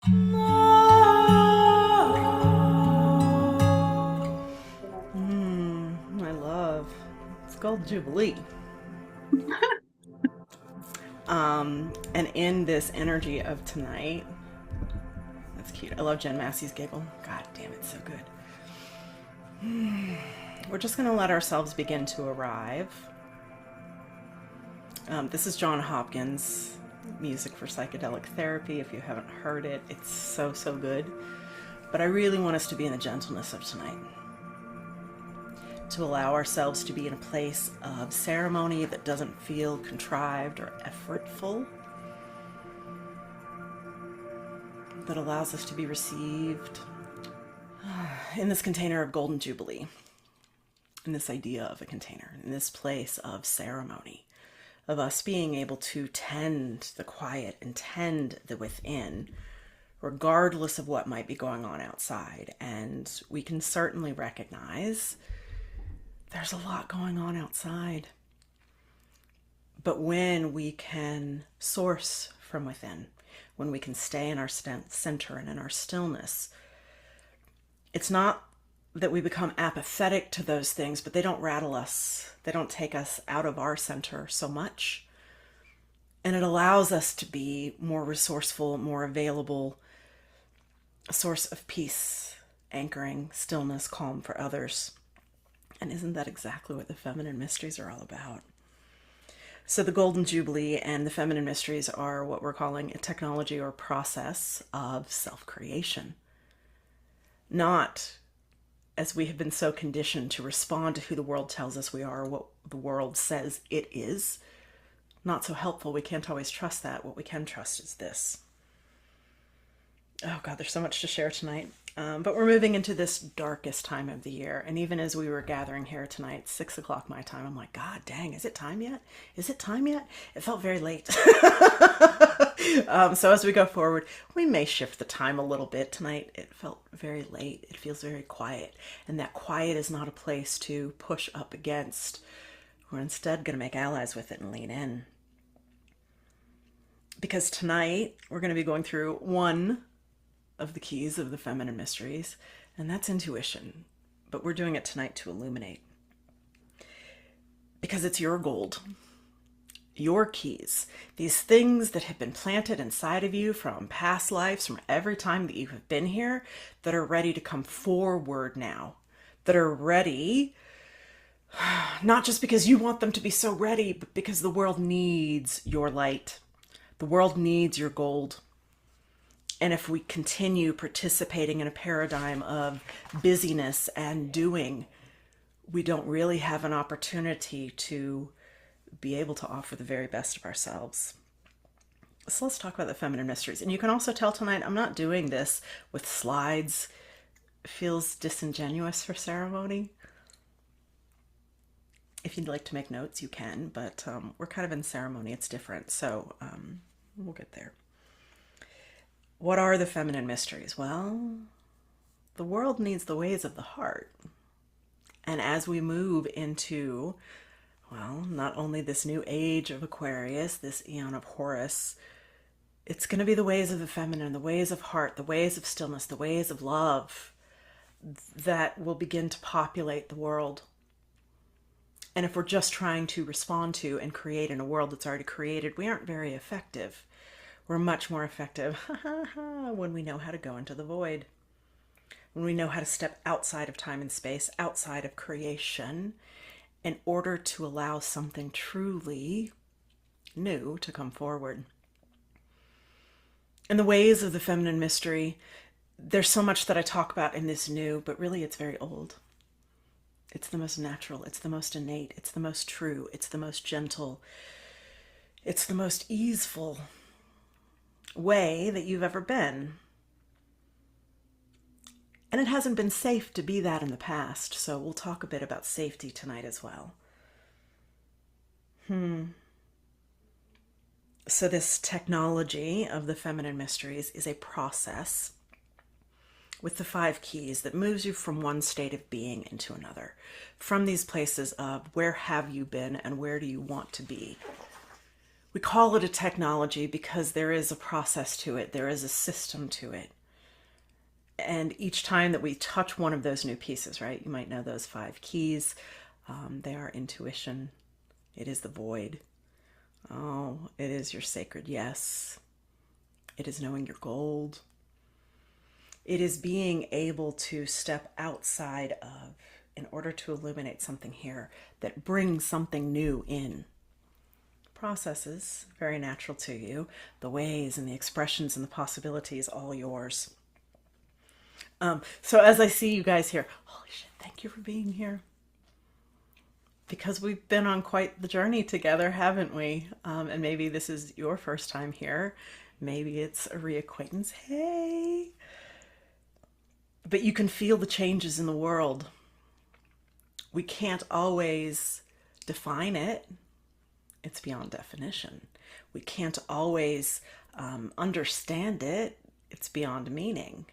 I love. It's Golden Jubilee. And in this energy of tonight, that's cute. I love Jen Massey's giggle. God damn, it's so good. We're just going to let ourselves begin to arrive. This is John Hopkins' music for psychedelic therapy. If you haven't heard it, it's so, so good. But I really want us to be in the gentleness of tonight. To allow ourselves to be in a place of ceremony that doesn't feel contrived or effortful. That allows us to be received in this container of Golden Jubilee. In this idea of a container. In this place of ceremony. Of us being able to tend the quiet and tend the within, regardless of what might be going on outside. And we can certainly recognize there's a lot going on outside. But when we can source from within, when we can stay in our center and in our stillness, it's not that we become apathetic to those things, but they don't rattle us. They don't take us out of our center so much. And it allows us to be more resourceful, more available, a source of peace, anchoring, stillness, calm for others. And isn't that exactly what the feminine mysteries are all about? So the Golden Jubilee and the feminine mysteries are what we're calling a technology or process of self-creation. Not as we have been so conditioned to respond to who the world tells us we are, or what the world says it is. Not so helpful. We can't always trust that. What we can trust is this. Oh God, there's so much to share tonight. But we're moving into this darkest time of the year. And even as we were gathering here tonight, 6 o'clock my time, I'm like, God dang, is it time yet? Is it time yet? It felt very late. So as we go forward, we may shift the time a little bit. Tonight, it felt very late. It feels very quiet. And that quiet is not a place to push up against. We're instead going to make allies with it and lean in. Because tonight, we're going to be going through one of the keys of the feminine mysteries, and that's intuition. But we're doing it tonight to illuminate. Because it's your gold. Your keys. These things that have been planted inside of you from past lives, from every time that you have been here, that are ready to come forward now. That are ready, not just because you want them to be so ready, but because the world needs your light. The world needs your gold. And if we continue participating in a paradigm of busyness and doing, we don't really have an opportunity to be able to offer the very best of ourselves. So let's talk about the feminine mysteries. And you can also tell tonight I'm not doing this with slides. It feels disingenuous for ceremony. If you'd like to make notes, you can, but we're kind of in ceremony. It's different. So we'll get there. What are the feminine mysteries? Well, the world needs the ways of the heart. And as we move into, well, not only this new age of Aquarius, this eon of Horus, it's going to be the ways of the feminine, the ways of heart, the ways of stillness, the ways of love that will begin to populate the world. And if we're just trying to respond to and create in a world that's already created, we aren't very effective. We're much more effective when we know how to go into the void. When we know how to step outside of time and space, outside of creation, in order to allow something truly new to come forward. In the ways of the feminine mystery, there's so much that I talk about in this new, but really it's very old. It's the most natural, it's the most innate, it's the most true, it's the most gentle, it's the most easeful way that you've ever been. And it hasn't been safe to be that in the past, so we'll talk a bit about safety tonight as well. So this technology of the feminine mysteries is a process with the 5 keys that moves you from one state of being into another. From these places of where have you been and where do you want to be? We call it a technology because there is a process to it. There is a system to it. And each time that we touch one of those new pieces, right? You might know those 5 keys. They are intuition. It is the void. Oh, it is your sacred yes. It is knowing your gold. It is being able to step outside of in order to illuminate something here that brings something new in. Processes, very natural to you. The ways and the expressions and the possibilities, all yours. So as I see you guys here, holy shit, thank you for being here. Because we've been on quite the journey together, haven't we? And maybe this is your first time here. Maybe it's a reacquaintance. Hey! But you can feel the changes in the world. We can't always define it. It's beyond definition. We can't always understand it. It's beyond meaning.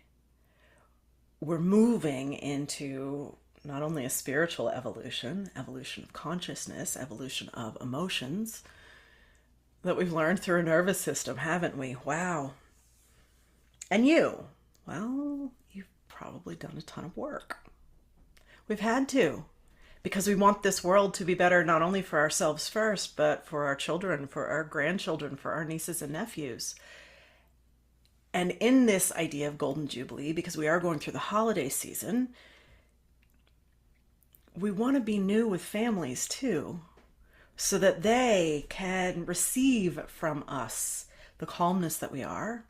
We're moving into not only a spiritual evolution, evolution of consciousness, evolution of emotions that we've learned through a nervous system, haven't we? Wow. And you, well, you've probably done a ton of work. We've had to, because we want this world to be better, not only for ourselves first, but for our children, for our grandchildren, for our nieces and nephews. And in this idea of Golden Jubilee, because we are going through the holiday season, we want to be new with families too, so that they can receive from us the calmness that we are,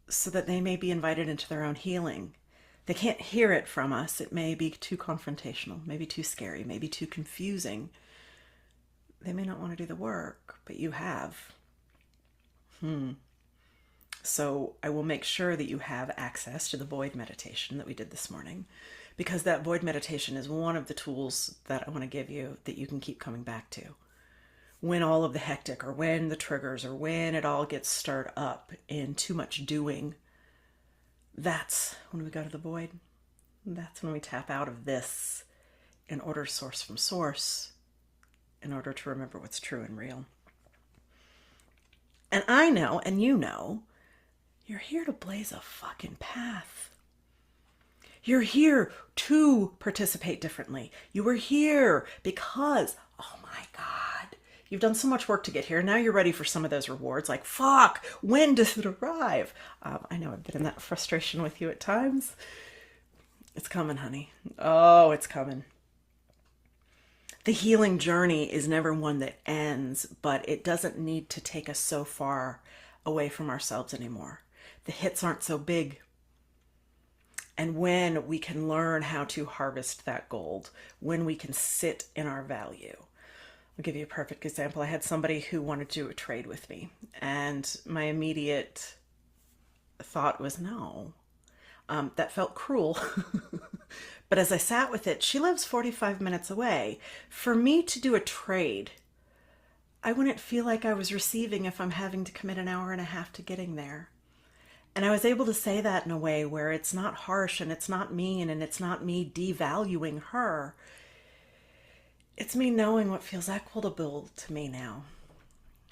so that they may be invited into their own healing. They can't hear it from us. It may be too confrontational, maybe too scary, maybe too confusing. They may not want to do the work, but you have. So I will make sure that you have access to the void meditation that we did this morning, because that void meditation is one of the tools that I want to give you that you can keep coming back to. When all of the hectic, or when the triggers, or when it all gets stirred up in too much doing, that's when we go to the void. That's when we tap out of this in order to source from source, in order to remember what's true and real. And I know, and you know, you're here to blaze a fucking path. You're here to participate differently. You were here because, oh my God, you've done so much work to get here. Now you're ready for some of those rewards. Like, fuck, when does it arrive? I know I've been in that frustration with you at times. It's coming, honey. Oh, it's coming. The healing journey is never one that ends, but it doesn't need to take us so far away from ourselves anymore. The hits aren't so big. And when we can learn how to harvest that gold, when we can sit in our value. I'll give you a perfect example. I had somebody who wanted to do a trade with me, and my immediate thought was no. That felt cruel. But as I sat with it, she lives 45 minutes away. For me to do a trade, I wouldn't feel like I was receiving if I'm having to commit an hour and a half to getting there. And I was able to say that in a way where it's not harsh and it's not mean and it's not me devaluing her. It's me knowing what feels equitable to me now.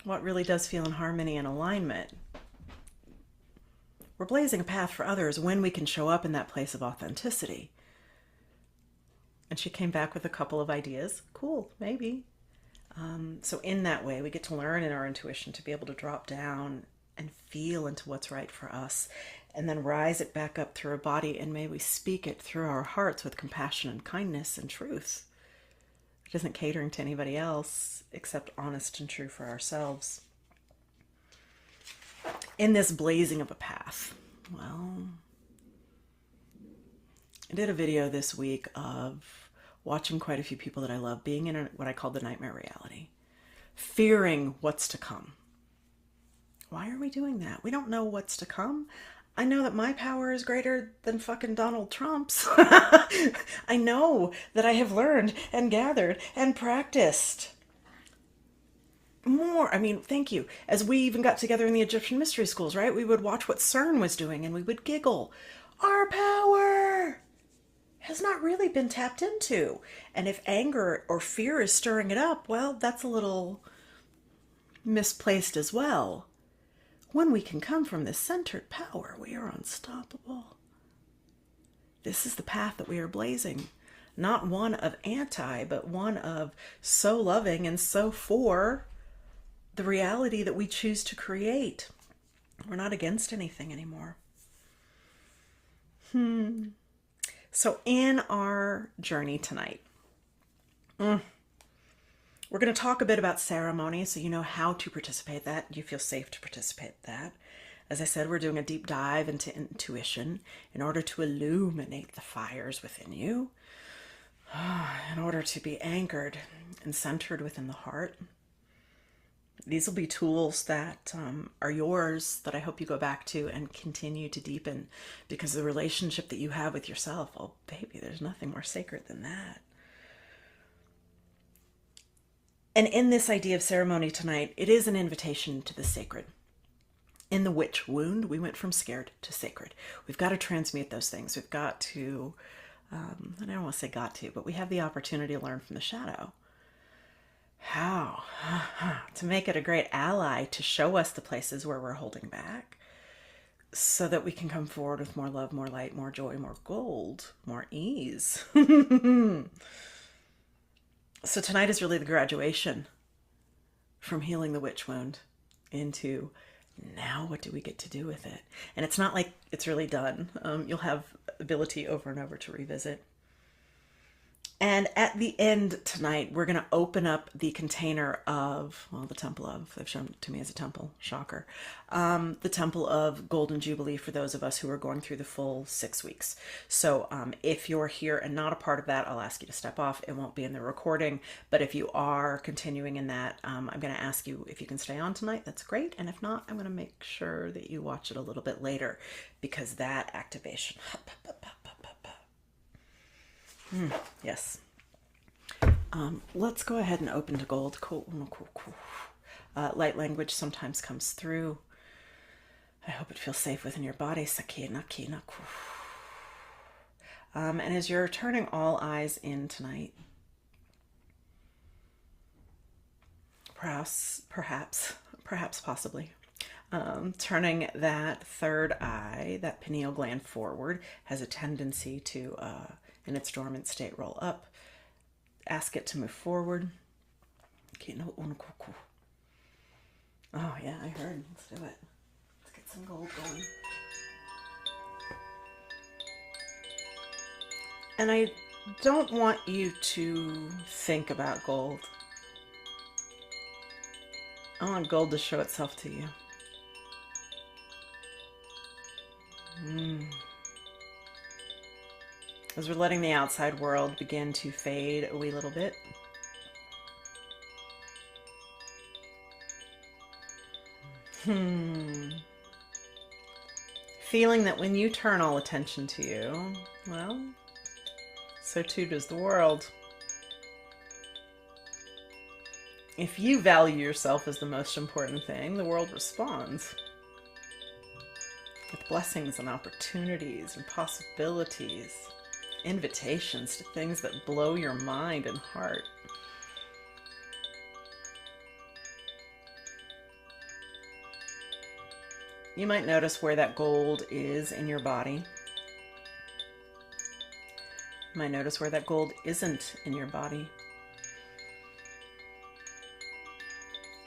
What really does feel in harmony and alignment. We're blazing a path for others when we can show up in that place of authenticity. And she came back with a couple of ideas. Cool, maybe. So in that way, we get to learn in our intuition to be able to drop down and feel into what's right for us, and then rise it back up through our body, and may we speak it through our hearts with compassion and kindness and truth. It isn't catering to anybody else, except honest and true for ourselves. In this blazing of a path, well, I did a video this week of watching quite a few people that I love being in what I call the nightmare reality, fearing what's to come. Why are we doing that? We don't know what's to come. I know that my power is greater than fucking Donald Trump's. I know that I have learned and gathered and practiced more. I mean, thank you. As we even got together in the Egyptian mystery schools, right? We would watch what CERN was doing and we would giggle. Our power has not really been tapped into. And if anger or fear is stirring it up, well, that's a little misplaced as well. When we can come from this centered power, we are unstoppable. This is the path that we are blazing. Not one of anti, but one of so loving and so for the reality that we choose to create. We're not against anything anymore. So in our journey tonight, we're going to talk a bit about ceremony so you know how to participate that. You feel safe to participate in that. As I said, we're doing a deep dive into intuition in order to illuminate the fires within you, in order to be anchored and centered within the heart. These will be tools that are yours that I hope you go back to and continue to deepen, because the relationship that you have with yourself, oh baby, there's nothing more sacred than that. And in this idea of ceremony tonight, it is an invitation to the sacred. In the witch wound, we went from scared to sacred. We've got to transmute those things. We've got to, and I don't want to say got to, but we have the opportunity to learn from the shadow. How? To make it a great ally to show us the places where we're holding back so that we can come forward with more love, more light, more joy, more gold, more ease. So tonight is really the graduation from healing the witch wound into now what do we get to do with it? And it's not like it's really done. You'll have ability over and over to revisit. And at the end tonight, we're going to open up the container of, well, the temple of, they've shown it to me as a temple, shocker, the temple of Golden Jubilee for those of us who are going through the full 6 weeks. So if you're here and not a part of that, I'll ask you to step off. It won't be in the recording, but if you are continuing in that, I'm going to ask you if you can stay on tonight. That's great. And if not, I'm going to make sure that you watch it a little bit later, because that activation, yes. Let's go ahead and open to gold. Cool. Light language sometimes comes through. I hope it feels safe within your body. And as you're turning all eyes in tonight, perhaps, possibly, turning that third eye, that pineal gland forward, has a tendency to, in its dormant state, roll up. Ask it to move forward. Oh yeah, I heard. Let's do it. Let's get some gold going. And I don't want you to think about gold. I want gold to show itself to you. As we're letting the outside world begin to fade a wee little bit. Feeling that when you turn all attention to you, well, so too does the world. If you value yourself as the most important thing, the world responds with blessings and opportunities and possibilities. Invitations to things that blow your mind and heart. You might notice where that gold is in your body. You might notice where that gold isn't in your body.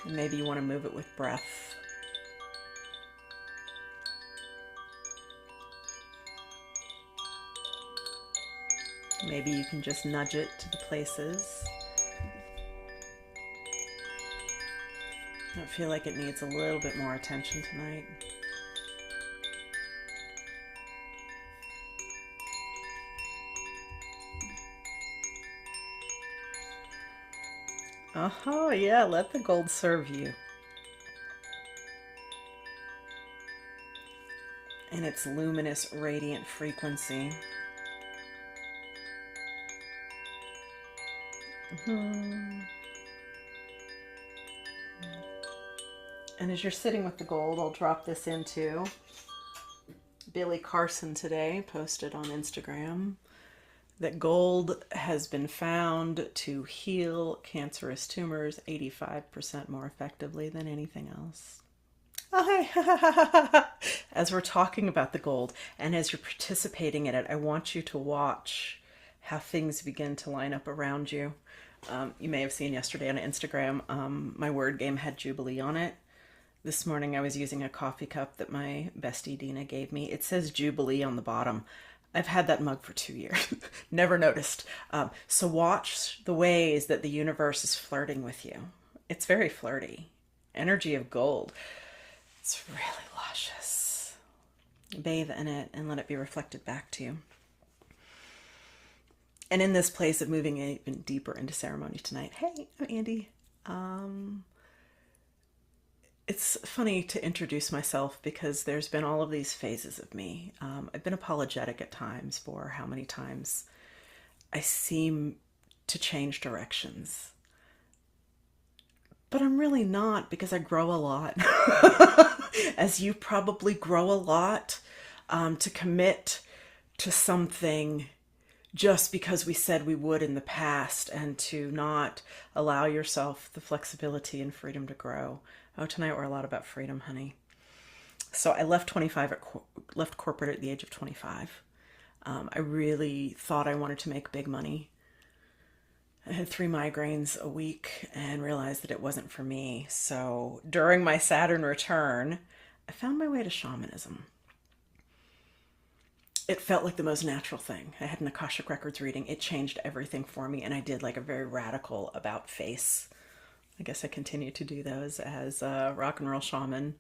And maybe you want to move it with breath. Maybe you can just nudge it to the places. I feel like it needs a little bit more attention tonight. Oh yeah, let the gold serve you. And its luminous, radiant frequency. And as you're sitting with the gold, I'll drop this into Billy Carson today, posted on Instagram. that gold has been found to heal cancerous tumors 85% more effectively than anything else. Oh, hey. As we're talking about the gold and as you're participating in it, I want you to watch how things begin to line up around you. You may have seen yesterday on Instagram, my word game had Jubilee on it. This morning I was using a coffee cup that my bestie Dina gave me. It says Jubilee on the bottom. I've had that mug for 2 years. Never noticed. So watch the ways that the universe is flirting with you. It's very flirty. Energy of gold. It's really luscious. Bathe in it and let it be reflected back to you. And in this place of moving even deeper into ceremony tonight, hey, I'm Andy. It's funny to introduce myself because there's been all of these phases of me. I've been apologetic at times for how many times I seem to change directions. But I'm really not, because I grow a lot. As you probably grow a lot, to commit to something just because we said we would in the past, and to not allow yourself the flexibility and freedom to grow. Oh, tonight we're a lot about freedom, honey. So I left left corporate at the age of 25. I really thought I wanted to make big money. I had 3 migraines a week and realized that it wasn't for me. So during my Saturn return, I found my way to shamanism. It felt like the most natural thing. I had an Akashic Records reading. It changed everything for me, and I did like a very radical about face. I guess I continue to do those as a rock and roll shaman.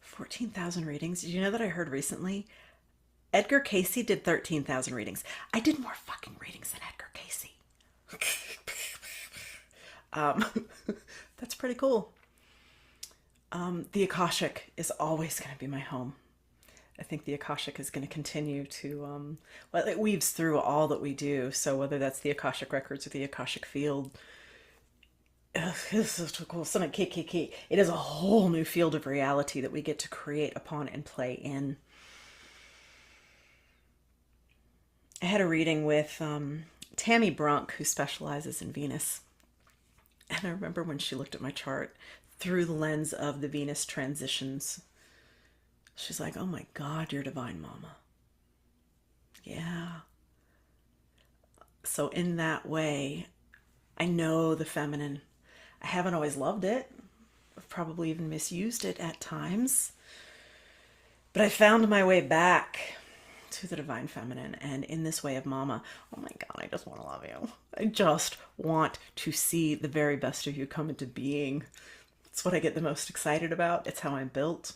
14,000 readings. Did you know that I heard recently? Edgar Cayce did 13,000 readings. I did more fucking readings than Edgar Cayce. That's pretty cool. The Akashic is always going to be my home. I think the Akashic is going to continue to, well, it weaves through all that we do. So whether that's the Akashic Records or the Akashic Field, this is so cool. It is a whole new field of reality that we get to create upon and play in. I had a reading with Tammy Brunk, who specializes in Venus. And I remember when she looked at my chart through the lens of the Venus transitions, she's like, oh my God, you're divine, mama. Yeah. So in that way, I know the feminine. I haven't always loved it. I've probably even misused it at times. But I found my way back to the divine feminine. And in this way of mama, oh my God, I just want to love you. I just want to see the very best of you come into being. It's what I get the most excited about. It's how I'm built.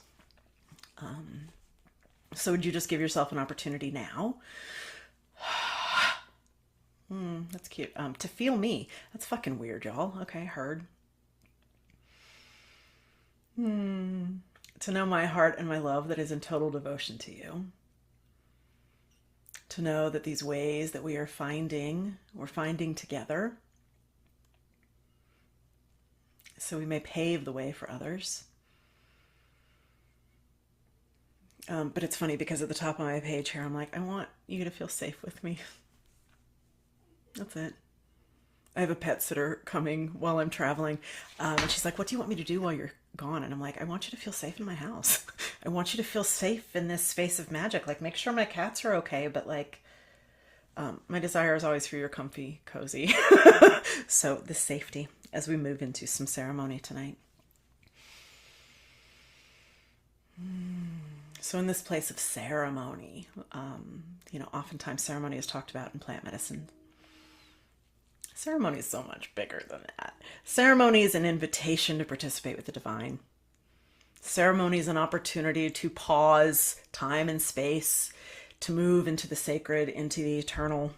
So would you just give yourself an opportunity now? That's cute. To feel me. That's fucking weird, y'all. Okay, heard. To know my heart and my love that is in total devotion to you. To know that these ways that we're finding together, so we may pave the way for others. But it's funny because at the top of my page here, I'm like, I want you to feel safe with me. That's it. I have a pet sitter coming while I'm traveling. And she's like, what do you want me to do while you're gone? And I'm like, I want you to feel safe in my house. I want you to feel safe in this space of magic. Like, make sure my cats are okay. But like, my desire is always for your comfy, cozy. So the safety as we move into some ceremony tonight. So in this place of ceremony, oftentimes ceremony is talked about in plant medicine. Ceremony is so much bigger than that. Ceremony is an invitation to participate with the divine. Ceremony is an opportunity to pause time and space, to move into the sacred, into the eternal.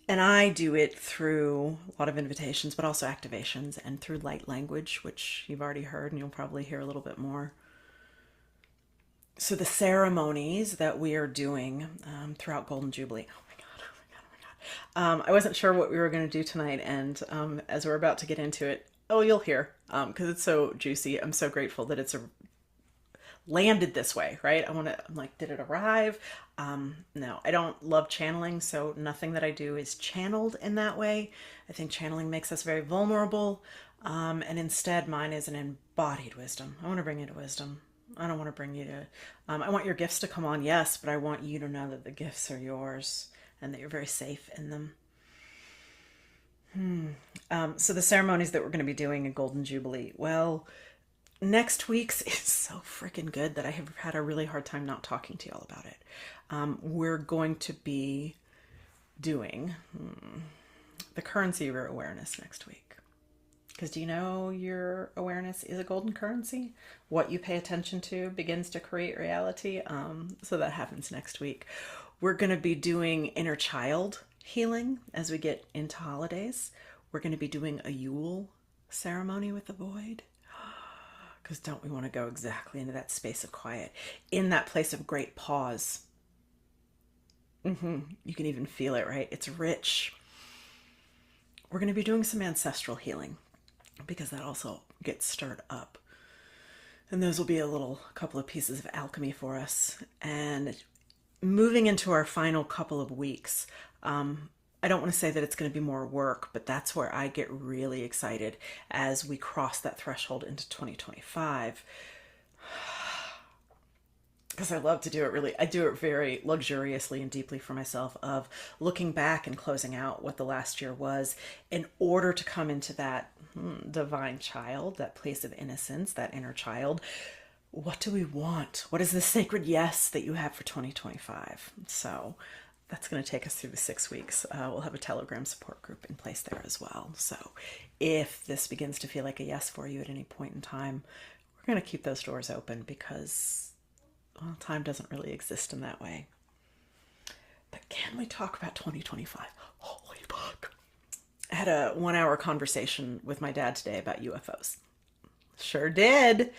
And I do it through a lot of invitations, but also activations, and through light language, which you've already heard and you'll probably hear a little bit more. So the ceremonies that we are doing throughout Golden Jubilee. I wasn't sure what we were going to do tonight, and as we're about to get into it, you'll hear, because it's so juicy. I'm so grateful that it's landed this way, right? I'm like, did it arrive? No, I don't love channeling, so nothing that I do is channeled in that way. I think channeling makes us very vulnerable, and instead mine is an embodied wisdom. I want to bring you to wisdom. I don't want to bring you to, I want your gifts to come on, yes, but I want you to know that the gifts are yours and that you're very safe in them. So the ceremonies that we're going to be doing in Golden Jubilee, well, next week's is so freaking good that I have had a really hard time not talking to y'all about it. We're going to be doing the currency of your awareness next week. Because do you know your awareness is a golden currency? What you pay attention to begins to create reality. So that happens next week. We're going to be doing inner child healing as we get into holidays. We're going to be doing a Yule ceremony with the void. Because don't we want to go exactly into that space of quiet, in that place of great pause. You can even feel it, right? It's rich. We're going to be doing some ancestral healing because that also gets stirred up. And those will be a couple of pieces of alchemy for us. And moving into our final couple of weeks, I don't want to say that it's going to be more work, but that's where I get really excited as we cross that threshold into 2025. Because I love to do it I do it very luxuriously and deeply for myself, of looking back and closing out what the last year was in order to come into that divine child, that place of innocence, that inner child. What do we want? What is the sacred yes that you have for 2025? So that's going to take us through the 6 weeks. We'll have a Telegram support group in place there as well. So if this begins to feel like a yes for you at any point in time, we're going to keep those doors open because, well, time doesn't really exist in that way. But can we talk about 2025? Holy fuck. I had a 1-hour conversation with my dad today about UFOs. Sure did.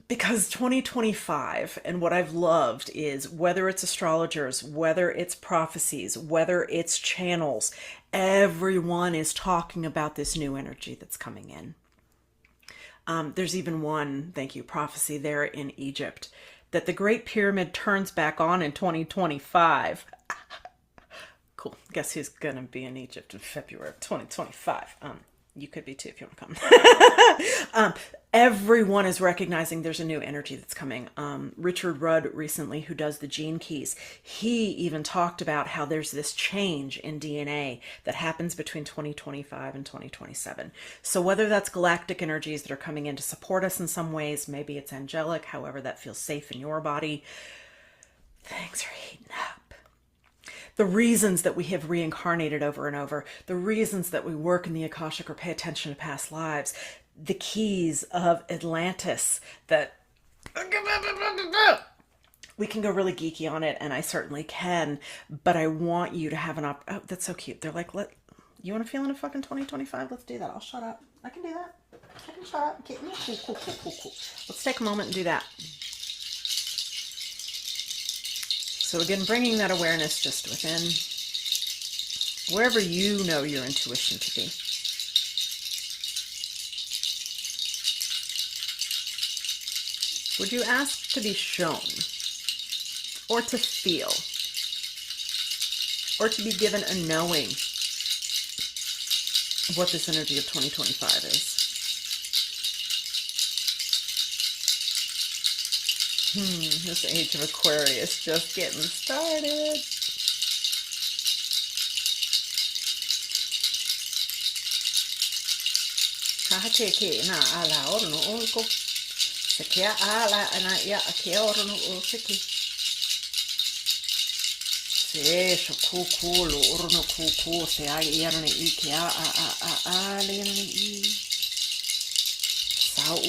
Because 2025, and what I've loved is, whether it's astrologers, whether it's prophecies, whether it's channels, everyone is talking about this new energy that's coming in. There's even one, thank you, prophecy there in Egypt, that the Great Pyramid turns back on in 2025. Cool. Guess who's going to be in Egypt in February of 2025? You could be too if you want to come. Everyone is recognizing there's a new energy that's coming. Richard Rudd recently, who does the gene keys, he even talked about how there's this change in DNA that happens between 2025 and 2027. So whether that's galactic energies that are coming in to support us in some ways, maybe it's angelic, however that feels safe in your body, things are heating up. The reasons that we have reincarnated over and over, the reasons that we work in the Akashic or pay attention to past lives, the keys of Atlantis, that we can go really geeky on it, and I certainly can, but I want you to have oh, that's so cute. They're like, you want to feel in a fucking 2025? Let's do that. I'll shut up. I can do that. I can shut up. Okay. Cool. Let's take a moment and do that. So again, bringing that awareness just within, wherever you know your intuition to be. Would you ask to be shown, or to feel, or to be given a knowing of what this energy of 2025 is? This age of Aquarius just getting started. Hahakeke na ala orno orko. Sekia ala ana ya akia orno orki. Se shokuku lo orno kuku se ai yarne ikia a lene I. Sau.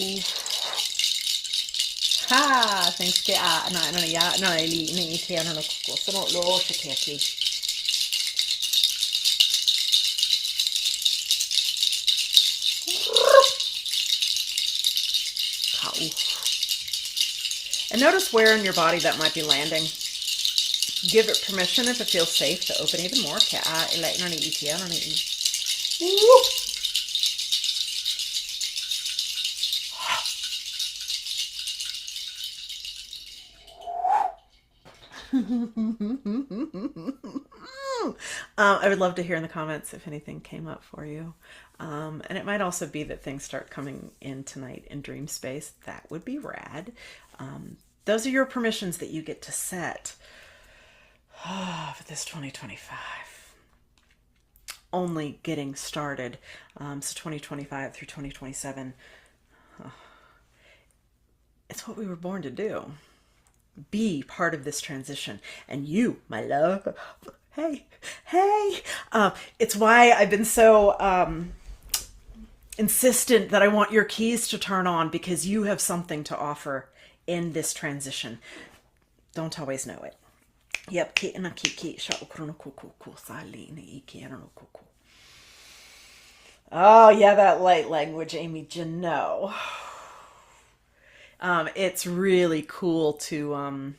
Ha, thanks ke na ya na ili ni te ana ko sono lo shekeki. And notice where in your body that might be landing. Give it permission if it feels safe to open even more. Ke ila na ni iti ana ni. I would love to hear in the comments if anything came up for you. And it might also be that things start coming in tonight in dream space. That would be rad. Those are your permissions that you get to set for this 2025. Only getting started. So 2025 through 2027. It's what we were born to do. Be part of this transition. And you, my love, hey, it's why I've been so insistent that I want your keys to turn on, because you have something to offer in this transition. Don't always know it. Yep. Oh yeah, that light language, Amy Janot. It's really cool to,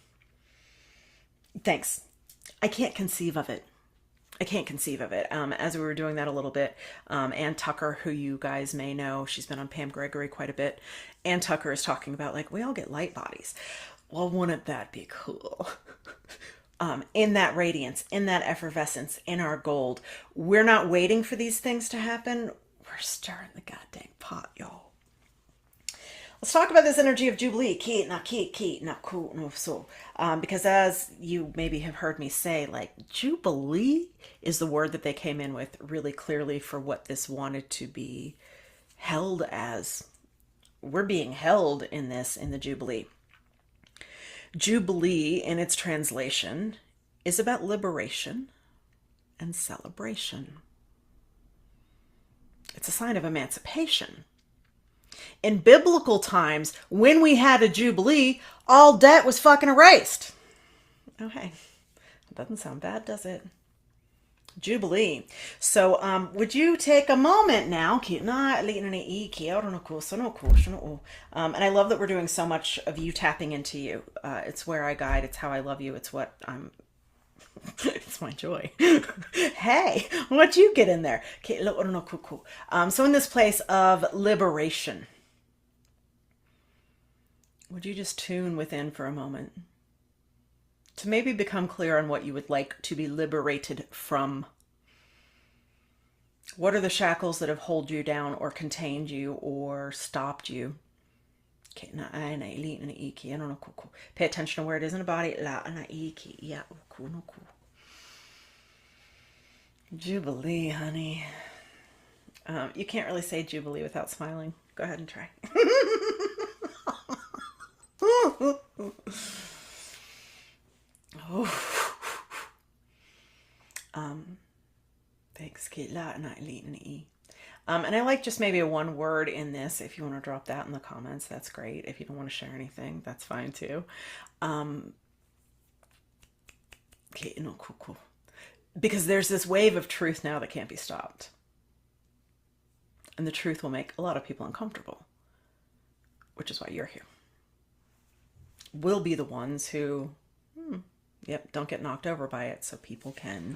thanks. I can't conceive of it. As we were doing that a little bit, Ann Tucker, who you guys may know, she's been on Pam Gregory quite a bit. Ann Tucker is talking about, like, we all get light bodies. Well, wouldn't that be cool? In that radiance, in that effervescence, in our gold. We're not waiting for these things to happen. We're stirring the goddamn pot, y'all. Let's talk about this energy of Jubilee. Because as you maybe have heard me say, like, Jubilee is the word that they came in with really clearly for what this wanted to be held as. We're being held in this, in the Jubilee. Jubilee, in its translation, is about liberation and celebration. It's a sign of emancipation. In biblical times, when we had a Jubilee, all debt was fucking erased. Oh, hey. That doesn't sound bad, does it? Jubilee. So, would you take a moment now? And I love that we're doing so much of you tapping into you. It's where I guide. It's how I love you. It's what I'm... It's my joy. Hey, what'd you get in there? So in this place of liberation, would you just tune within for a moment to maybe become clear on what you would like to be liberated from? What are the shackles that have held you down or contained you or stopped you? Pay attention to where it is in the body. Jubilee, honey. You can't really say Jubilee without smiling. Go ahead and try. Thanks, and I like just maybe a one word in this. If you want to drop that in the comments, that's great. If you don't want to share anything, that's fine too. Cool. Because there's this wave of truth now that can't be stopped. And the truth will make a lot of people uncomfortable, which is why you're here. We'll be the ones who, don't get knocked over by it, so people can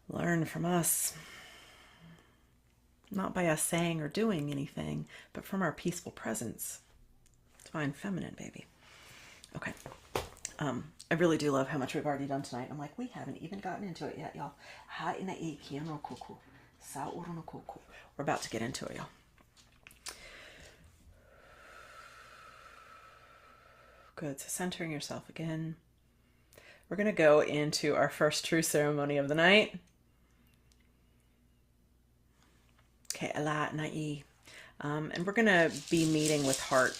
learn from us. Not by us saying or doing anything, but from our peaceful presence. Divine feminine, baby. Okay. I really do love how much we've already done tonight. I'm like, we haven't even gotten into it yet, y'all. We're about to get into it, y'all. Good. So centering yourself again. We're going to go into our first true ceremony of the night. Okay, and we're going to be meeting with heart.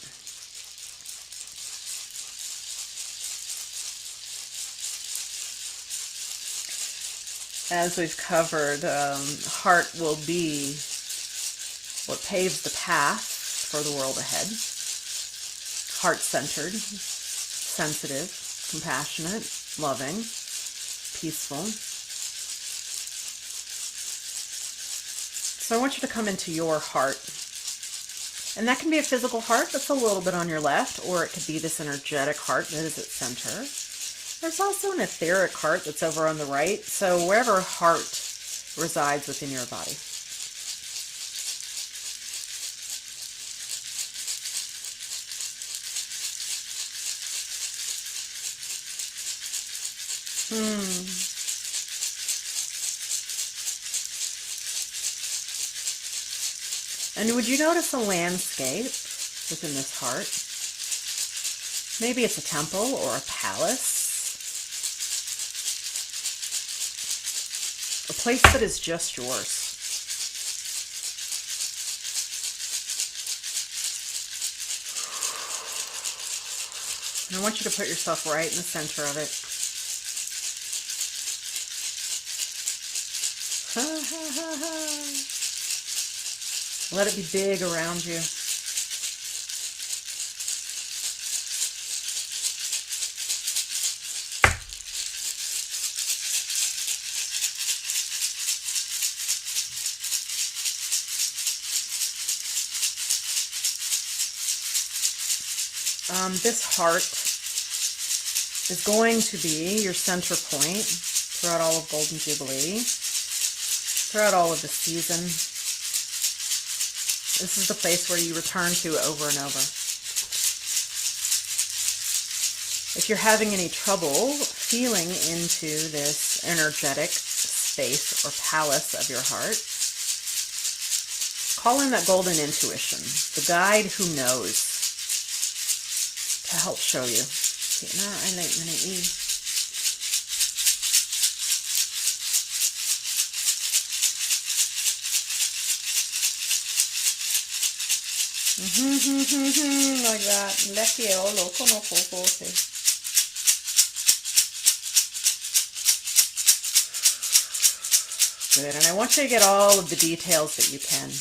As we've covered, heart will be what paves the path for the world ahead. Heart-centered, sensitive, compassionate, loving, peaceful. So I want you to come into your heart. And that can be a physical heart that's a little bit on your left, or it could be this energetic heart that is at center. There's also an etheric heart that's over on the right. So wherever heart resides within your body. And would you notice a landscape within this heart? Maybe it's a temple or a palace. A place that is just yours. And I want you to put yourself right in the center of it. Let it be big around you. This heart is going to be your center point throughout all of Golden Jubilee, throughout all of the season. This is the place where you return to over and over. If you're having any trouble feeling into this energetic space or palace of your heart, call in that golden intuition, the guide who knows, to help show you. Like that. Good. And I want you to get all of the details that you can.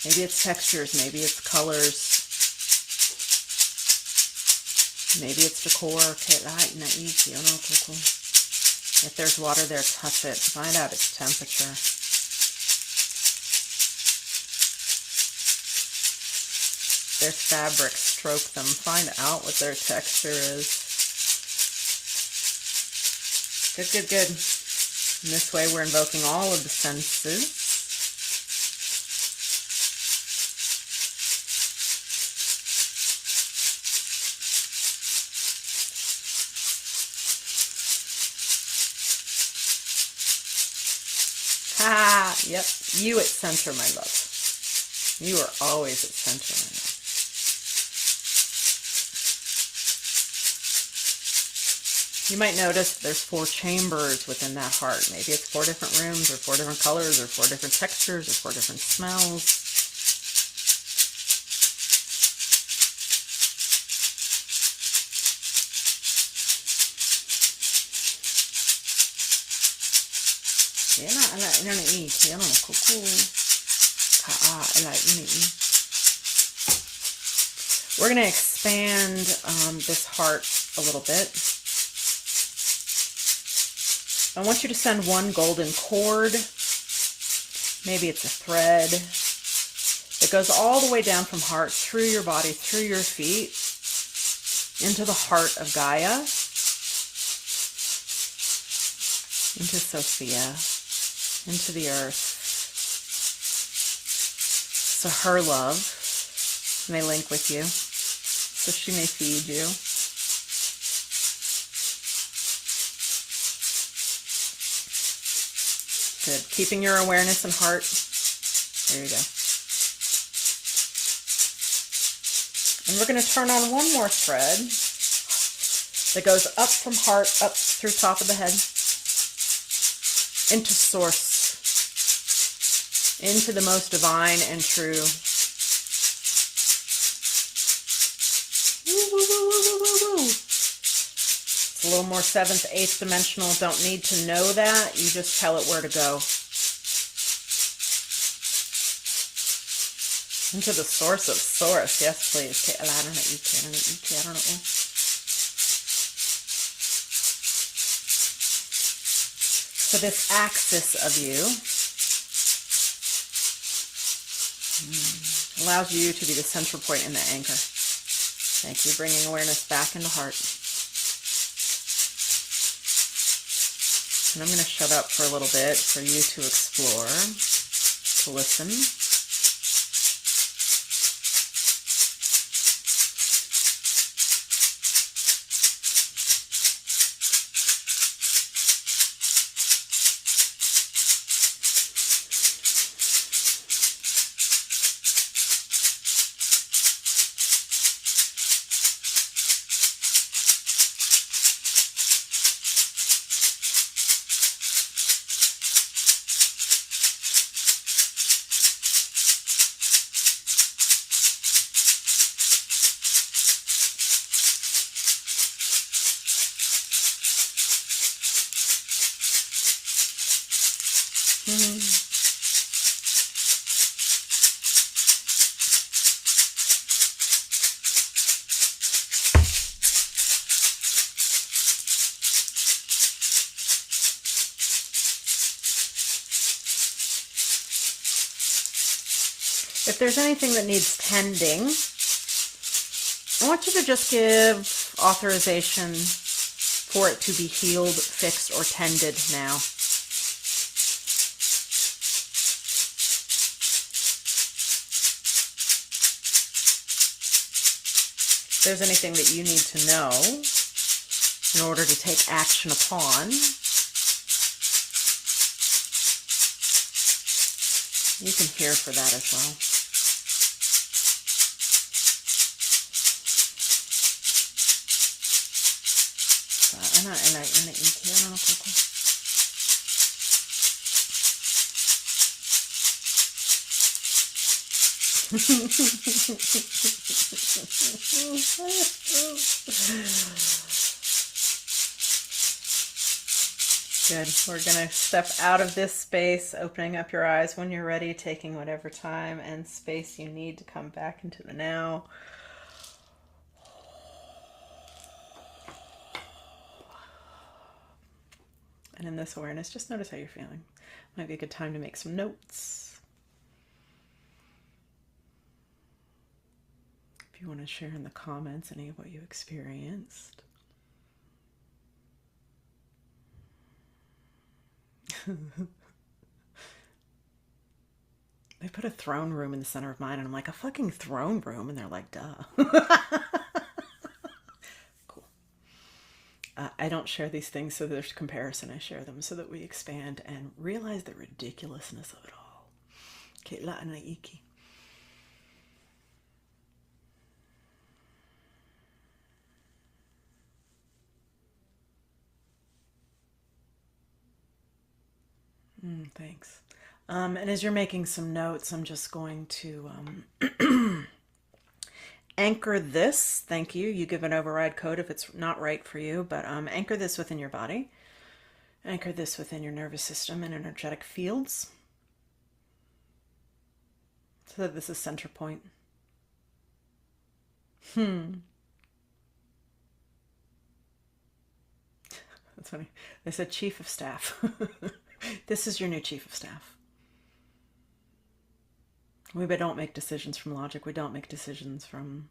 Maybe it's textures, maybe it's colors. Maybe it's decor. If there's water there, touch it. Find out its temperature. There's fabric. Stroke them. Find out what their texture is. Good, good, good. And this way we're invoking all of the senses. Yep, you at center, my love. You are always at center, my love. You might notice there's 4 chambers within that heart. Maybe it's 4 different rooms, or 4 different colors, or 4 different textures, or 4 different smells. We're going to expand this heart a little bit. I want you to send one golden cord. Maybe it's a thread. It goes all the way down from heart, through your body, through your feet, into the heart of Gaia, into Sophia, into the earth. So her love may link with you, so she may feed you. Good. Keeping your awareness and heart. There you go. And we're going to turn on one more thread that goes up from heart, up through top of the head, into source, into the most divine and true. Woo, woo, woo, woo, woo, woo, woo. It's a little more 7th, 8th dimensional. Don't need to know that. You just tell it where to go. Into the source of source. Yes, please. I don't know. So this axis of you allows you to be the central point and the anchor. Thank you. Bringing awareness back into heart. And I'm going to shut up for a little bit for you to explore, to listen. If there's anything that needs tending, I want you to just give authorization for it to be healed, fixed, or tended now. If there's anything that you need to know in order to take action upon, you can hear for that as well. Good. We're going to step out of this space, opening up your eyes when you're ready, taking whatever time and space you need to come back into the now. And in this awareness, just notice how you're feeling. Might be a good time to make some notes. If you want to share in the comments any of what you experienced. They put a throne room in the center of mine, and I'm like, a fucking throne room? And they're like, duh. Cool. I don't share these things so there's comparison. I share them so that we expand and realize the ridiculousness of it all. Okay, la'ana iki. Thanks. And as you're making some notes, I'm just going to anchor this. Thank you. You give an override code if it's not right for you, but anchor this within your body. Anchor this within your nervous system and energetic fields so that this is center point. That's funny. They said chief of staff. This is your new chief of staff. We don't make decisions from logic. We don't make decisions from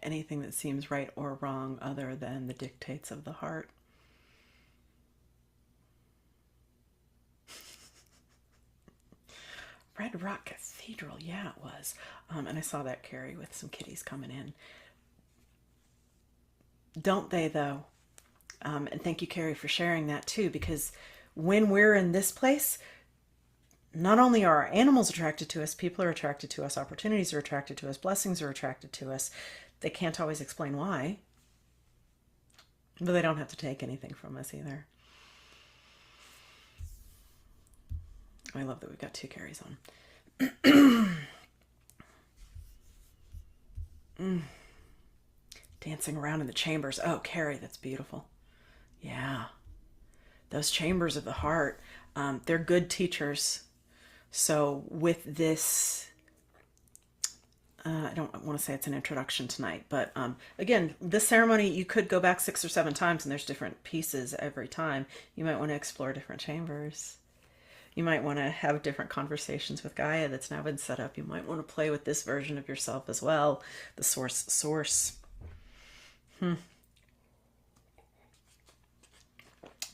anything that seems right or wrong other than the dictates of the heart. Red Rock Cathedral. Yeah, it was. And I saw that, Carrie, with some kitties coming in. Don't they, though? And thank you, Carrie, for sharing that too, because when we're in this place, not only are our animals attracted to us, people are attracted to us, opportunities are attracted to us, blessings are attracted to us. They can't always explain why, but they don't have to take anything from us either. I love that we've got 2 Carries on. Dancing around in the chambers. Oh, Carrie, that's beautiful. Yeah. Those chambers of the heart, they're good teachers. So with this, I don't want to say it's an introduction tonight, but again, this ceremony, you could go back 6 or 7 times and there's different pieces every time. You might want to explore different chambers. You might want to have different conversations with Gaia that's now been set up. You might want to play with this version of yourself as well, the source.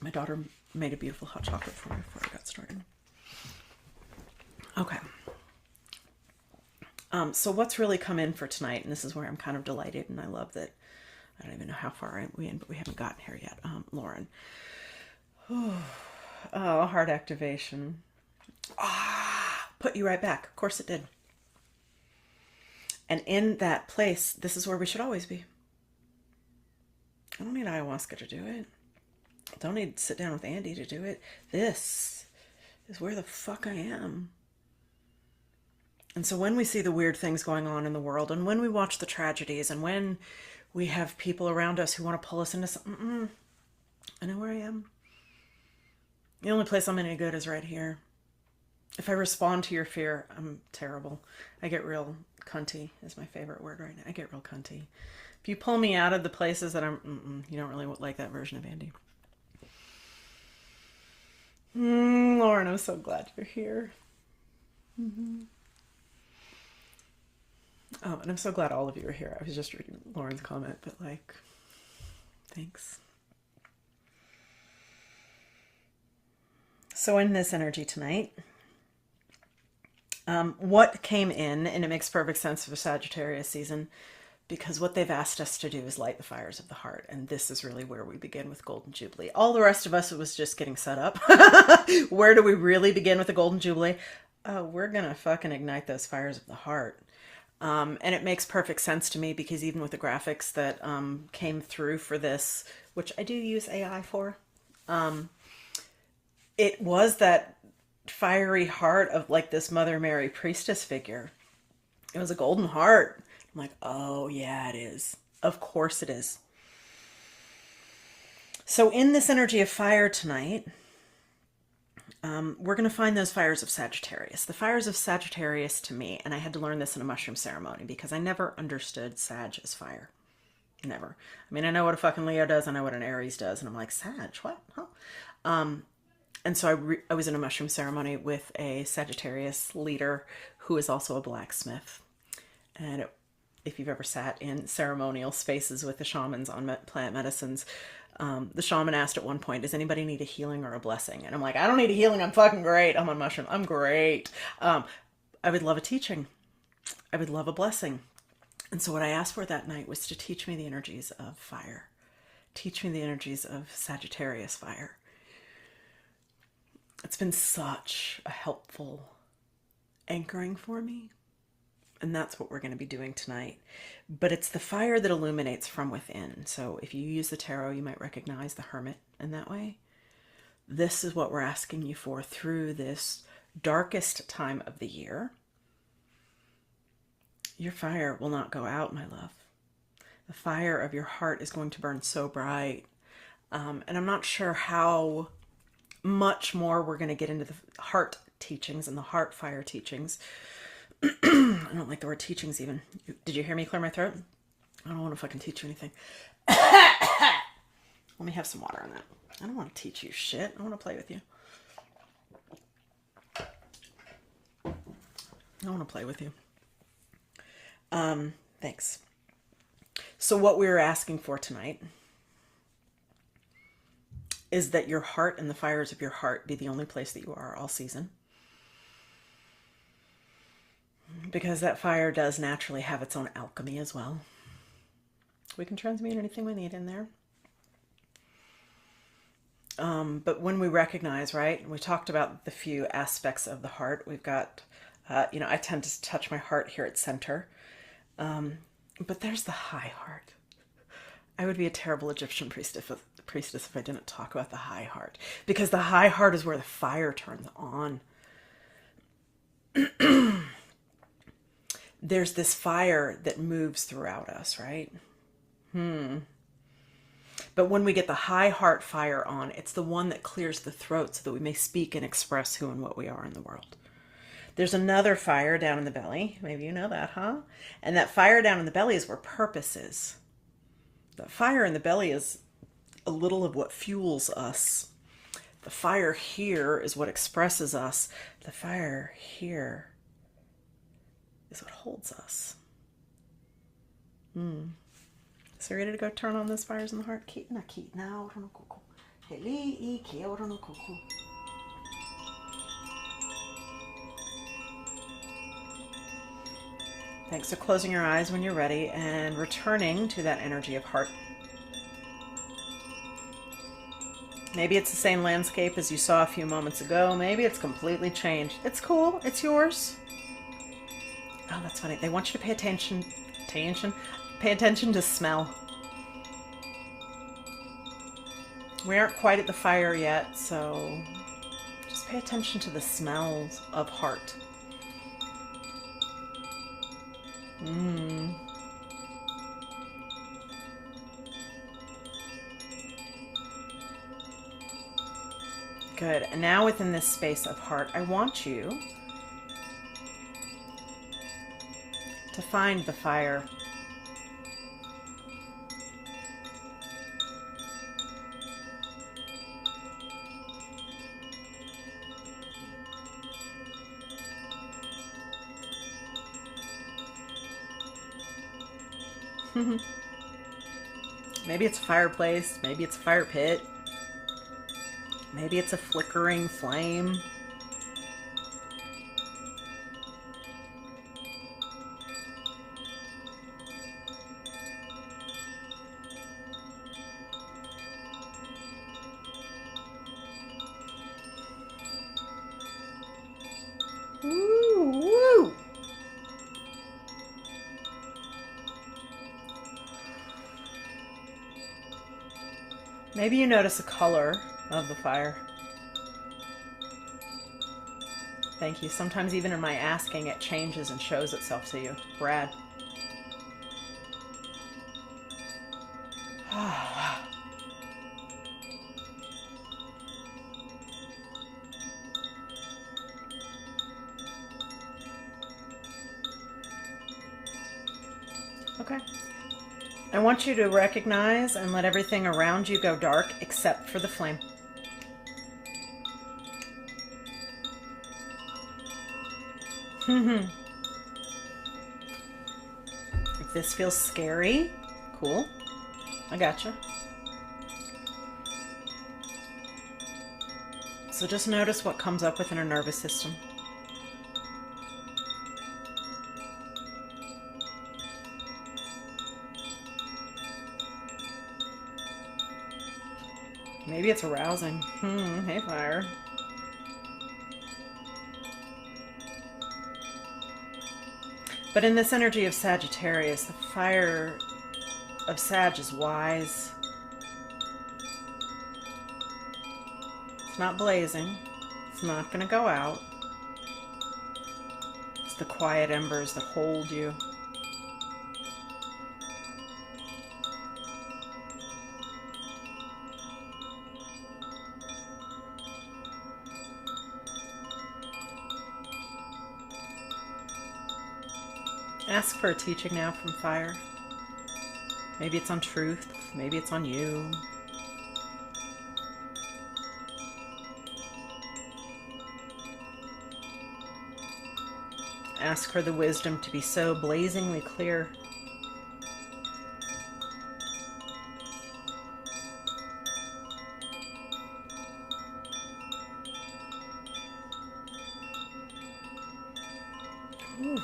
My daughter made a beautiful hot chocolate for me before I got started. Okay. So what's really come in for tonight, and this is where I'm kind of delighted, and I love that, I don't even know how far we're in, but we haven't gotten here yet, Lauren. Oh, heart activation. Put you right back. Of course it did. And in that place, this is where we should always be. I don't need ayahuasca to do it. I don't need to sit down with Andy to do it. This is where the fuck I am. And so when we see the weird things going on in the world, and when we watch the tragedies, and when we have people around us who want to pull us into something, I know where I am. The only place I'm any good is right here. If I respond to your fear, I'm terrible. I get real cunty is my favorite word right now. I get real cunty. If you pull me out of the places that you don't really like that version of Andy. Lauren, I'm so glad you're here. Oh, and I'm so glad all of you are here. I was just reading Lauren's comment, but like, thanks. So in this energy tonight, what came in, and it makes perfect sense for Sagittarius season, because what they've asked us to do is light the fires of the heart. And this is really where we begin with Golden Jubilee. All the rest of us, it was just getting set up. Where do we really begin with the Golden Jubilee? We're going to fucking ignite those fires of the heart. And it makes perfect sense to me because even with the graphics that came through for this, which I do use AI for, it was that fiery heart of like this Mother Mary priestess figure. It was a golden heart. I'm like, oh yeah, it is. Of course it is. So in this energy of fire tonight, we're going to find those fires of Sagittarius. The fires of Sagittarius to me, and I had to learn this in a mushroom ceremony because I never understood Sag as fire. Never. I mean, I know what a fucking Leo does. I know what an Aries does. And I'm like, Sag, what? Huh? And so I was in a mushroom ceremony with a Sagittarius leader who is also a blacksmith. And if you've ever sat in ceremonial spaces with the shamans on plant medicines, the shaman asked at one point, does anybody need a healing or a blessing? And I'm like, I don't need a healing. I'm fucking great. I'm on mushroom. I'm great. I would love a teaching. I would love a blessing. And so what I asked for that night was to teach me the energies of fire. Teach me the energies of Sagittarius fire. It's been such a helpful anchoring for me. And that's what we're going to be doing tonight. But it's the fire that illuminates from within. So if you use the tarot, you might recognize the Hermit in that way. This is what we're asking you for through this darkest time of the year. Your fire will not go out, my love. The fire of your heart is going to burn so bright. And I'm not sure how much more we're going to get into the heart teachings and the heart fire teachings. I don't like the word teachings even. Did you hear me clear my throat? I don't want to fucking teach you anything. Let me have some water on that. I don't want to teach you shit. I want to play with you. I want to play with you. Thanks. So what we're asking for tonight is that your heart and the fires of your heart be the only place that you are all season. Because that fire does naturally have its own alchemy as well. We can transmute anything we need in there. But when we recognize, right, we talked about the few aspects of the heart. We've got, I tend to touch my heart here at center. But there's the high heart. I would be a terrible Egyptian priestess if I didn't talk about the high heart. Because the high heart is where the fire turns on. There's this fire that moves throughout us, right? But when we get the high heart fire on, it's the one that clears the throat so that we may speak and express who and what we are in the world. There's another fire down in the belly. Maybe you know that, huh? And that fire down in the belly is where purpose is. The fire in the belly is a little of what fuels us. The fire here is what expresses us. The fire here is what holds us. So ready to go turn on those fires in the heart? Thanks for closing your eyes when you're ready and returning to that energy of heart. Maybe it's the same landscape as you saw a few moments ago. Maybe it's completely changed. It's cool. It's yours. Oh, that's funny. They want you to pay attention. Pay attention to smell. We aren't quite at the fire yet, so just pay attention to the smells of heart. Good. And now within this space of heart, I want you to find the fire. Maybe it's a fireplace, maybe it's a fire pit, maybe it's a flickering flame. Woo, woo. Maybe you notice the color of the fire. Thank you. Sometimes even in my asking, it changes and shows itself to you. Brad. Okay. I want you to recognize and let everything around you go dark except for the flame. If this feels scary, cool. I gotcha. So just notice what comes up within our nervous system. Maybe it's arousing. Hey, fire. But in this energy of Sagittarius, the fire of Sag is wise. It's not blazing. It's not going to go out. It's the quiet embers that hold you. Ask for a teaching now from fire. Maybe it's on truth. Maybe it's on you. Ask for the wisdom to be so blazingly clear. Ooh.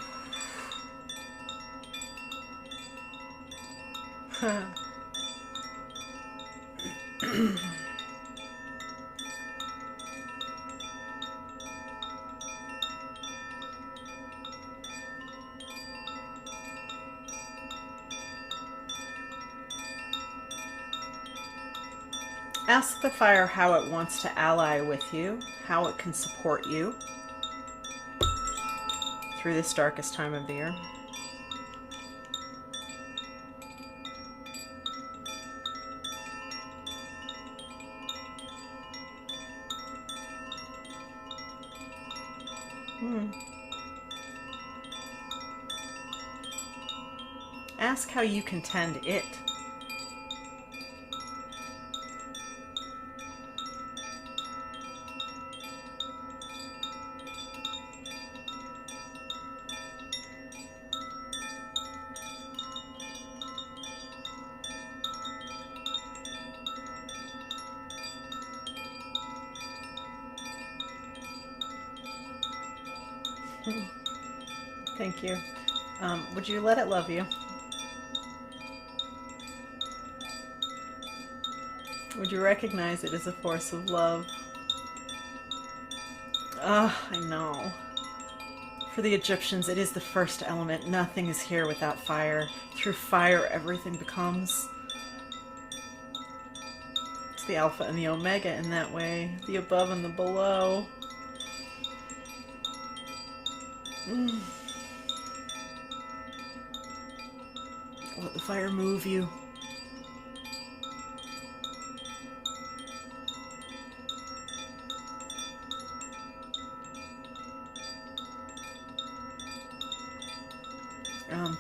Ask the fire how it wants to ally with you, how it can support you through this darkest time of the year. Ask how you can tend it. Thank you. Would you let it love you? Would you recognize it as a force of love? Ah, I know. For the Egyptians, it is the first element. Nothing is here without fire. Through fire, everything becomes. It's the Alpha and the Omega in that way. The above and the below. Let the fire move you.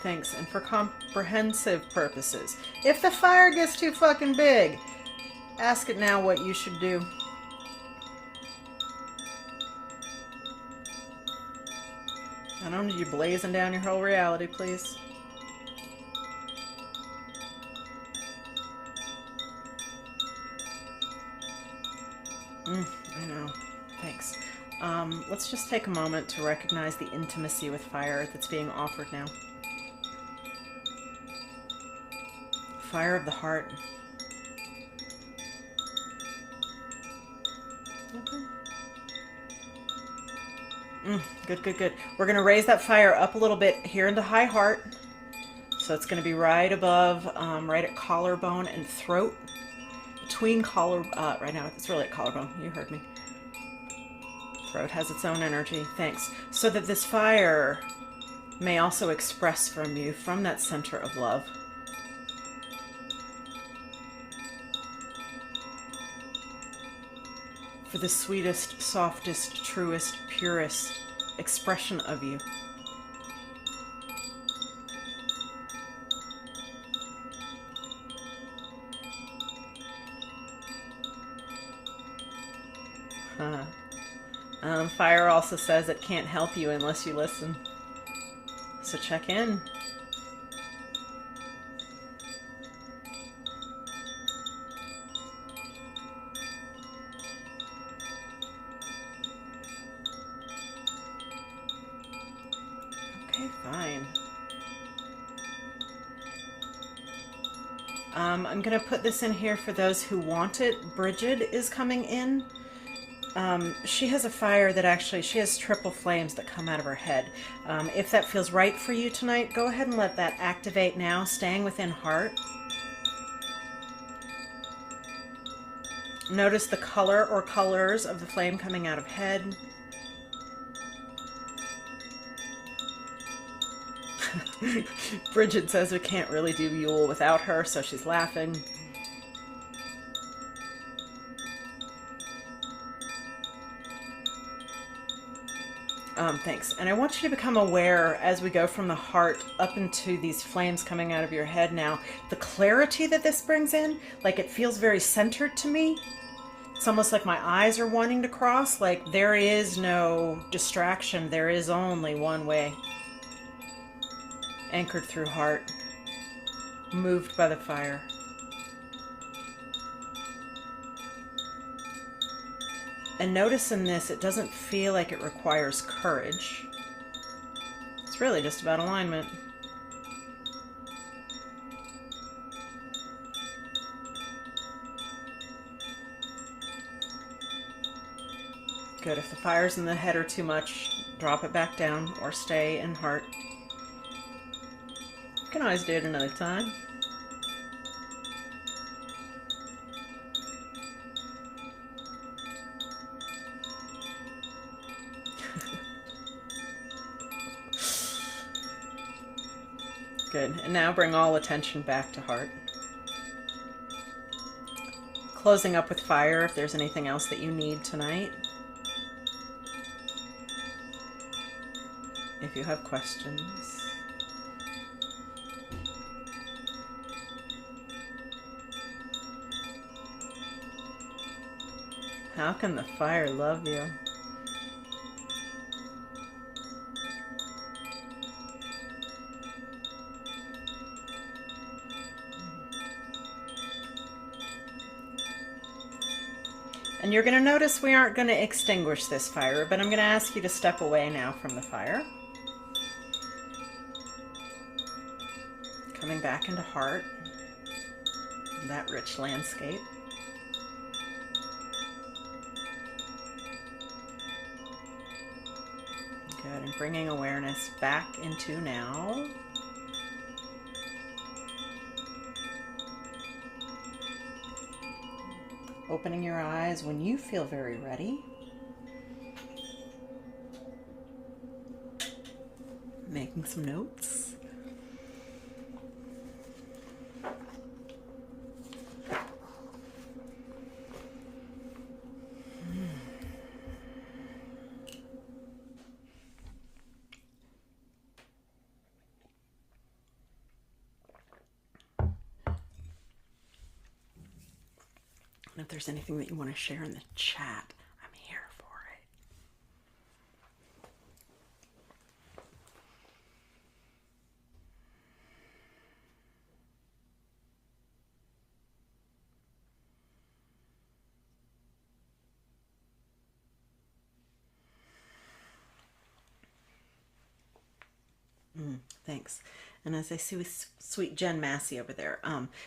Thanks. And for comprehensive purposes. If the fire gets too fucking big, ask it now what you should do. I don't need you blazing down your whole reality, please. I know. Thanks. Let's just take a moment to recognize the intimacy with fire that's being offered now. Fire of the heart. Okay. Good, good, good. We're going to raise that fire up a little bit here into high heart. So it's going to be right above, right at collarbone and throat. Between right now, it's really at collarbone. You heard me. Throat has its own energy. Thanks. So that this fire may also express from you, from that center of love. For the sweetest, softest, truest, purest expression of you. Fire also says it can't help you unless you listen. So check in. Okay, fine. I'm going to put this in here for those who want it. Bridget is coming in. She has a fire that actually, she has triple flames that come out of her head. If that feels right for you tonight, go ahead and let that activate now, staying within heart. Notice the color or colors of the flame coming out of head. Bridget says we can't really do Yule without her, so she's laughing. Thanks. And I want you to become aware as we go from the heart up into these flames coming out of your head now, the clarity that this brings in, like it feels very centered to me. It's almost like my eyes are wanting to cross, like there is no distraction, there is only one way. Anchored through heart, moved by the fire. And notice in this, it doesn't feel like it requires courage. It's really just about alignment. Good. If the fires in the head are too much, drop it back down or stay in heart. You can always do it another time. Good. And now bring all attention back to heart. Closing up with fire if there's anything else that you need tonight. If you have questions. How can the fire love you? And you're going to notice we aren't going to extinguish this fire, but I'm going to ask you to step away now from the fire. Coming back into heart, that rich landscape. Good, and bringing awareness back into now. Opening your eyes when you feel very ready. Making some notes. if there's anything that you want to share in the chat, I'm here for it. Thanks. And as I see with sweet Jen Massey over there,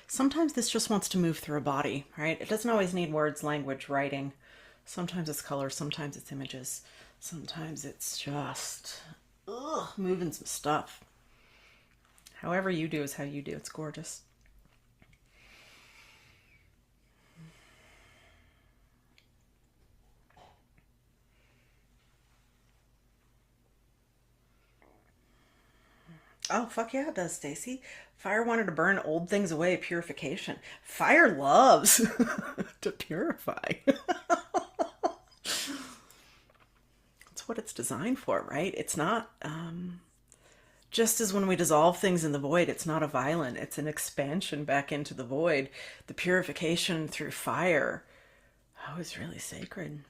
sometimes this just wants to move through a body, right? It doesn't always need words, language, writing. Sometimes it's color, sometimes it's images, sometimes it's just moving some stuff. However you do is how you do. It's gorgeous. Oh, fuck yeah, it does, Stacy. Fire wanted to burn old things away, purification. Fire loves to purify. That's what it's designed for, right? It's not, just as when we dissolve things in the void, it's not a violent, it's an expansion back into the void. The purification through fire, oh, is really sacred.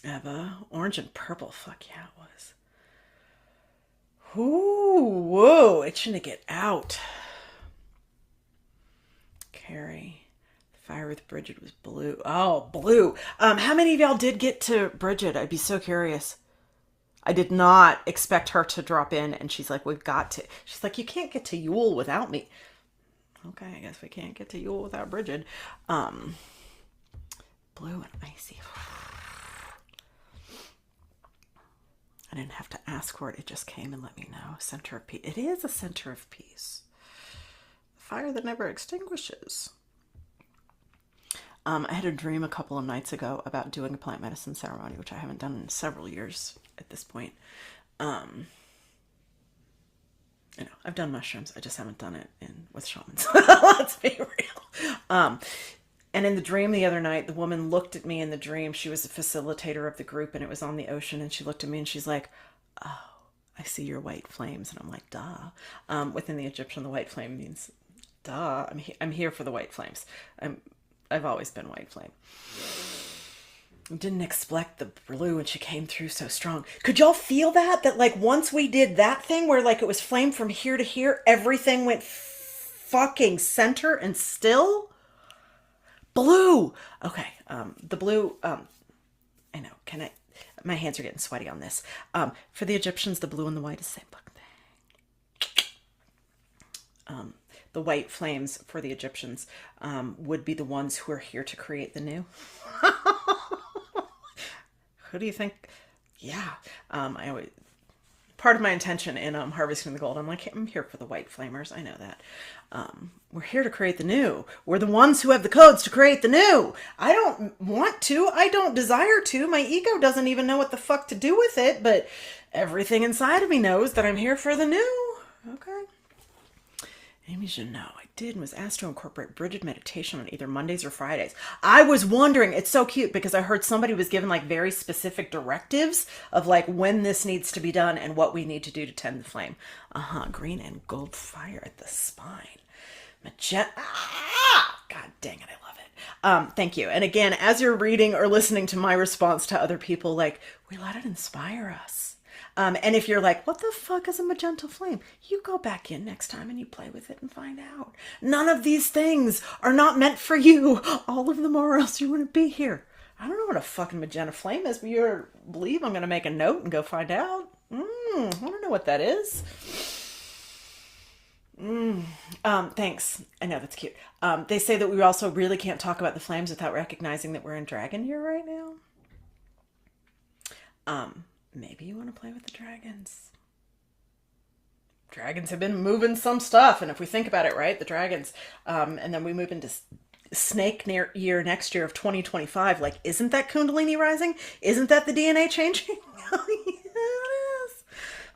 Eva, orange and purple, fuck yeah, it was. Ooh, whoa, itching to get out. Carrie, the fire with Bridget was blue. Oh, blue. How many of y'all did get to Bridget? I'd be so curious. I did not expect her to drop in, and she's like, we've got to. She's like, you can't get to Yule without me. Okay, I guess we can't get to Yule without Bridget. Blue and icy. I didn't have to ask for it. It just came and let me know. Center of peace. It is a center of peace. Fire that never extinguishes. I had a dream a couple of nights ago about doing a plant medicine ceremony, which I haven't done in several years at this point. I've done mushrooms. I just haven't done it with shamans. Let's be real. And in the dream the other night, the woman looked at me in the dream. She was a facilitator of the group, and it was on the ocean. And she looked at me and she's like, oh, I see your white flames. And I'm like, duh. Within the Egyptian, the white flame means, duh. I'm here for the white flames. I've always been white flame. Didn't expect the blue, and she came through so strong. Could y'all feel that? That like once we did that thing where like it was flame from here to here, everything went fucking center and still? Blue. Okay. The blue, I know. My hands are getting sweaty on this. For the Egyptians, the blue and the white is the same fucking thing. The white flames for the Egyptians would be the ones who are here to create the new. Who do you think? Yeah. Part of my intention in harvesting the gold, I'm like, I'm here for the white flamers. I know that. We're here to create the new. We're the ones who have the codes to create the new. I don't want to. I don't desire to. My ego doesn't even know what the fuck to do with it, but everything inside of me knows that I'm here for the new. Okay. Amy Janot, I did and was asked to incorporate Bridget meditation on either Mondays or Fridays. I was wondering, it's so cute because I heard somebody was given like very specific directives of like when this needs to be done and what we need to do to tend the flame. Green and gold fire at the spine. Magenta. God dang it, I love it. Thank you. And again, as you're reading or listening to my response to other people, like, we let it inspire us. And if you're like, what the fuck is a magenta flame? You go back in next time and you play with it and find out. None of these things are not meant for you. All of them are, or else you wouldn't be here. I don't know what a fucking magenta flame is, but you believe I'm going to make a note and go find out. I don't know what that is. Thanks. I know, that's cute. They say that we also really can't talk about the flames without recognizing that we're in dragon year right now. Maybe you want to play with the dragons. Dragons have been moving some stuff, and if we think about it, right, the dragons, and then we move into snake year next year of 2025, like, isn't that Kundalini rising? Isn't that the DNA changing? Oh, yeah, it is.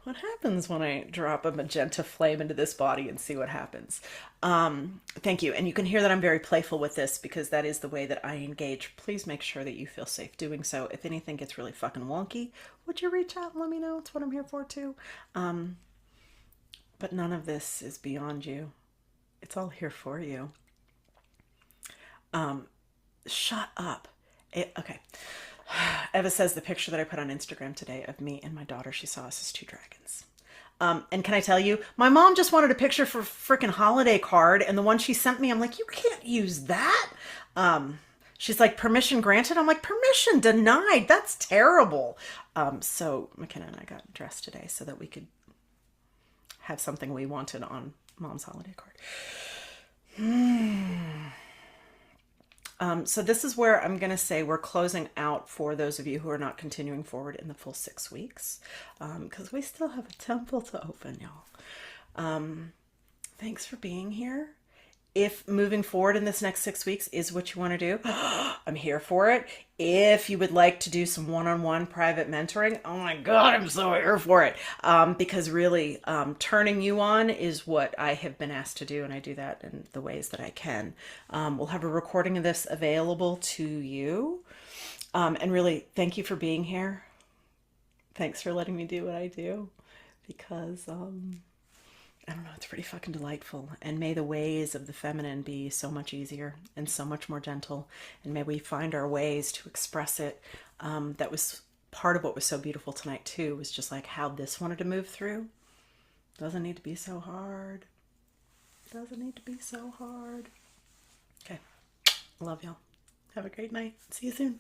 What happens when I drop a magenta flame into this body and see what happens? Thank you. And you can hear that I'm very playful with this because that is the way that I engage. Please make sure that you feel safe doing so. If anything gets really fucking wonky, would you reach out and let me know? It's what I'm here for too. But none of this is beyond you. It's all here for you. Shut up. Okay. Eva says the picture that I put on Instagram today of me and my daughter, she saw us as two dragons. And can I tell you, my mom just wanted a picture for a freaking holiday card, and the one she sent me, I'm like, you can't use that. She's like, permission granted? I'm like, permission denied. That's terrible. So McKenna and I got dressed today so that we could have something we wanted on Mom's holiday card. So this is where I'm going to say we're closing out for those of you who are not continuing forward in the full 6 weeks, because we still have a temple to open, y'all. Thanks for being here. If moving forward in this next 6 weeks is what you want to do, I'm here for it. If you would like to do some one-on-one private mentoring, oh my God, I'm so here for it. Because really, turning you on is what I have been asked to do, and I do that in the ways that I can. We'll have a recording of this available to you. And really, thank you for being here. Thanks for letting me do what I do, because I don't know, it's pretty fucking delightful. And may the ways of the feminine be so much easier and so much more gentle. And may we find our ways to express it. That was part of what was so beautiful tonight too, was just like how this wanted to move through. Doesn't need to be so hard. Doesn't need to be so hard. Okay. Love y'all. Have a great night. See you soon.